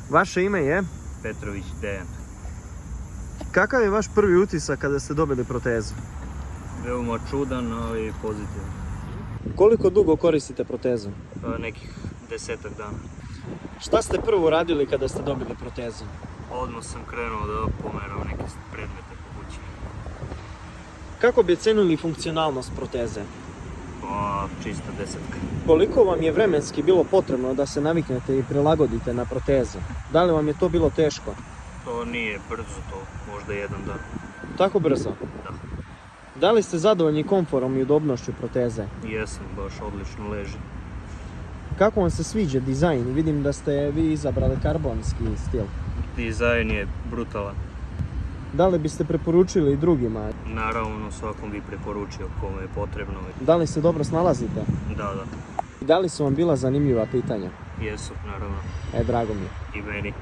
Vaše ime je? Petrović Dejan. Kakav je vaš prvi utisak kada ste dobili protezu? Veoma čudan, ali pozitivan. Koliko dugo koristite protezu? Nekih 10-ak dana. Šta ste prvo radili kada ste dobili protezu? Odmah sam krenuo da pomeram neke predmete po kući. Kako bi cenili funkcionalnost proteze? Pa, čista 10. Koliko vam je vremenski bilo potrebno da se naviknete i prilagodite na protezu? Da li vam je to bilo teško? To nije brzo, to možda jedan dan. Tako brzo? Da. Da li ste zadovoljni komforom i udobnošću proteze? Jesam, baš odlično leži. Kako vam se sviđa dizajn? Vidim da ste vi izabrali karbonski stil. Dizajn je brutalan. Da li biste preporučili i drugima? Naravno, svakom bi preporučio kome je potrebno. Da li se dobro snalazite? Da. Da li su vam bila zanimljiva pitanja? Jesu, naravno. Drago mi je. I meni.